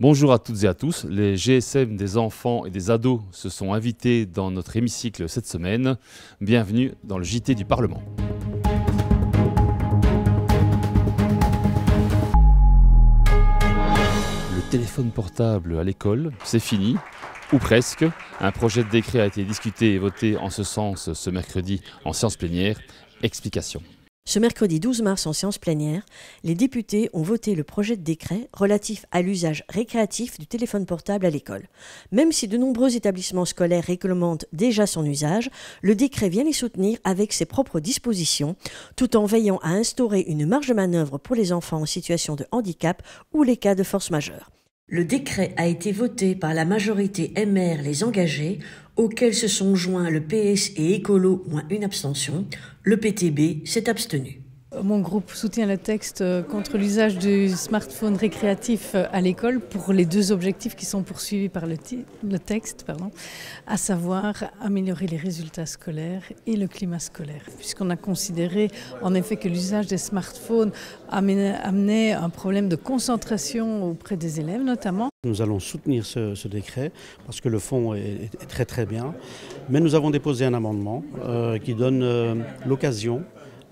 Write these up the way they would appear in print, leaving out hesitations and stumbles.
Bonjour à toutes et à tous. Les GSM des enfants et des ados se sont invités dans notre hémicycle cette semaine. Bienvenue dans le JT du Parlement. Le téléphone portable à l'école, c'est fini, ou presque. Un projet de décret a été discuté et voté en ce sens ce mercredi en séance plénière. Explication. Ce mercredi 12 mars en séance plénière, les députés ont voté le projet de décret relatif à l'usage récréatif du téléphone portable à l'école. Même si de nombreux établissements scolaires réglementent déjà son usage, le décret vient les soutenir avec ses propres dispositions, tout en veillant à instaurer une marge de manœuvre pour les enfants en situation de handicap ou les cas de force majeure. Le décret a été voté par la majorité MR Les Engagés, auquel se sont joints le PS et Écolo, moins une abstention. Le PTB s'est abstenu. Mon groupe soutient le texte contre l'usage du smartphone récréatif à l'école pour les deux objectifs qui sont poursuivis par le texte, à savoir améliorer les résultats scolaires et le climat scolaire. Puisqu'on a considéré en effet que l'usage des smartphones amenait un problème de concentration auprès des élèves notamment. Nous allons soutenir ce décret parce que le fond est très très bien, mais nous avons déposé un amendement qui donne l'occasion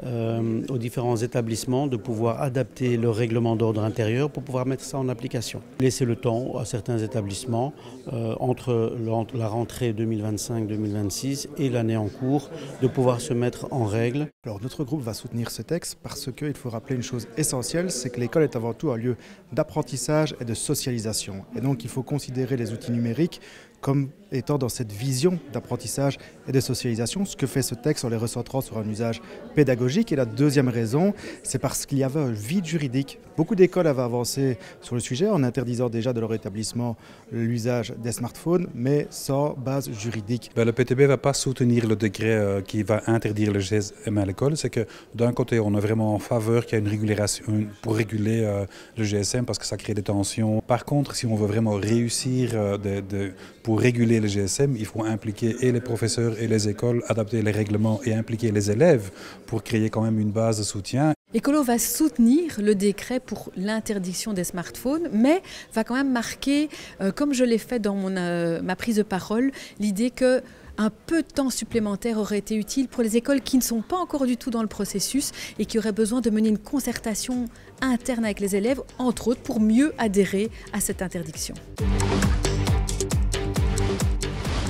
aux différents établissements de pouvoir adapter leur règlement d'ordre intérieur pour pouvoir mettre ça en application. Laisser le temps à certains établissements entre la rentrée 2025-2026 et l'année en cours de pouvoir se mettre en règle. Alors notre groupe va soutenir ce texte parce qu'il faut rappeler une chose essentielle, c'est que l'école est avant tout un lieu d'apprentissage et de socialisation. Et donc il faut considérer les outils numériques comme étant dans cette vision d'apprentissage et de socialisation. Ce que fait ce texte en les recentrant sur un usage pédagogique. Et la deuxième raison, c'est parce qu'il y avait un vide juridique. Beaucoup d'écoles avaient avancé sur le sujet en interdisant déjà de leur établissement l'usage des smartphones, mais sans base juridique. Le PTB ne va pas soutenir le décret qui va interdire le GSM à l'école. C'est que d'un côté, on est vraiment en faveur qu'il y ait une régulation pour réguler le GSM parce que ça crée des tensions. Par contre, si on veut vraiment réussir pour réguler le GSM, il faut impliquer et les professeurs et les écoles, adapter les règlements et impliquer les élèves pour créer quand même une base de soutien. Écolo va soutenir le décret pour l'interdiction des smartphones, mais va quand même marquer, comme je l'ai fait dans ma prise de parole, l'idée que un peu de temps supplémentaire aurait été utile pour les écoles qui ne sont pas encore du tout dans le processus et qui auraient besoin de mener une concertation interne avec les élèves, entre autres, pour mieux adhérer à cette interdiction.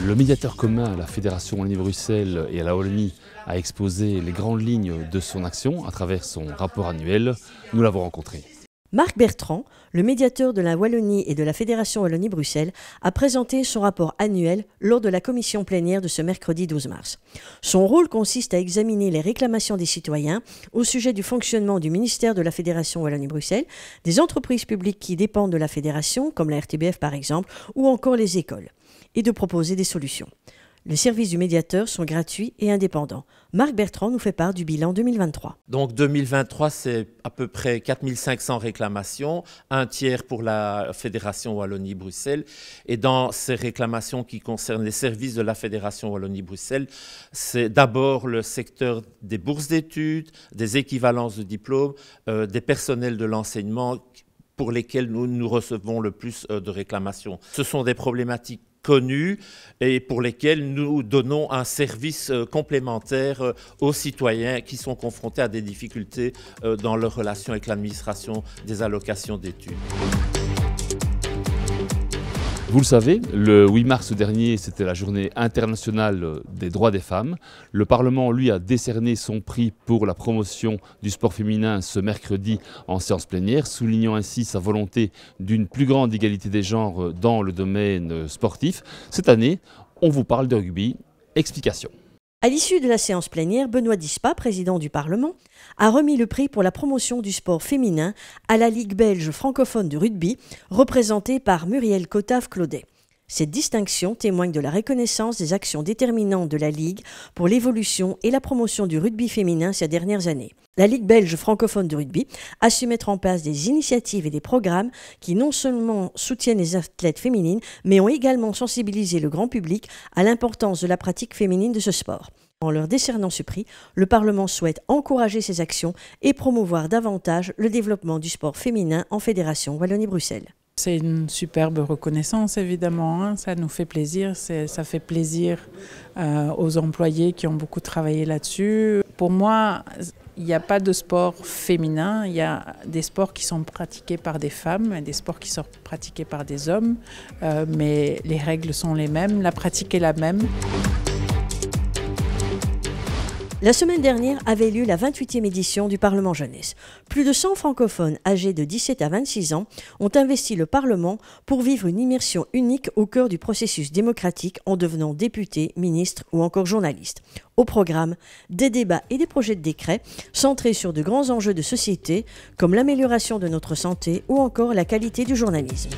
Le médiateur commun à la Fédération Wallonie-Bruxelles et à la Wallonie a exposé les grandes lignes de son action à travers son rapport annuel. Nous l'avons rencontré. Marc Bertrand, le médiateur de la Wallonie et de la Fédération Wallonie-Bruxelles, a présenté son rapport annuel lors de la commission plénière de ce mercredi 12 mars. Son rôle consiste à examiner les réclamations des citoyens au sujet du fonctionnement du ministère de la Fédération Wallonie-Bruxelles, des entreprises publiques qui dépendent de la Fédération, comme la RTBF par exemple, ou encore les écoles, et de proposer des solutions. Les services du médiateur sont gratuits et indépendants. Marc Bertrand nous fait part du bilan 2023. Donc 2023, c'est à peu près 4500 réclamations, un tiers pour la Fédération Wallonie-Bruxelles. Et dans ces réclamations qui concernent les services de la Fédération Wallonie-Bruxelles, c'est d'abord le secteur des bourses d'études, des équivalences de diplômes, des personnels de l'enseignement pour lesquels nous recevons le plus de réclamations. Ce sont des problématiques connus et pour lesquels nous donnons un service complémentaire aux citoyens qui sont confrontés à des difficultés dans leur relation avec l'administration des allocations d'études. Vous le savez, le 8 mars dernier, c'était la journée internationale des droits des femmes. Le Parlement, lui, a décerné son prix pour la promotion du sport féminin ce mercredi en séance plénière, soulignant ainsi sa volonté d'une plus grande égalité des genres dans le domaine sportif. Cette année, on vous parle de rugby. Explication. À l'issue de la séance plénière, Benoît Dispa, président du Parlement, a remis le prix pour la promotion du sport féminin à la Ligue belge francophone de rugby, représentée par Muriel Cotave-Claudet. Cette distinction témoigne de la reconnaissance des actions déterminantes de la Ligue pour l'évolution et la promotion du rugby féminin ces dernières années. La Ligue belge francophone de rugby a su mettre en place des initiatives et des programmes qui non seulement soutiennent les athlètes féminines, mais ont également sensibilisé le grand public à l'importance de la pratique féminine de ce sport. En leur décernant ce prix, le Parlement souhaite encourager ces actions et promouvoir davantage le développement du sport féminin en Fédération Wallonie-Bruxelles. C'est une superbe reconnaissance, évidemment, hein. Ça nous fait plaisir, ça fait plaisir aux employés qui ont beaucoup travaillé là-dessus. Pour moi, il n'y a pas de sport féminin, il y a des sports qui sont pratiqués par des femmes et des sports qui sont pratiqués par des hommes, mais les règles sont les mêmes, la pratique est la même. La semaine dernière avait lieu la 28e édition du Parlement Jeunesse. Plus de 100 francophones âgés de 17 à 26 ans ont investi le Parlement pour vivre une immersion unique au cœur du processus démocratique en devenant députés, ministres ou encore journalistes. Au programme, des débats et des projets de décret centrés sur de grands enjeux de société comme l'amélioration de notre santé ou encore la qualité du journalisme.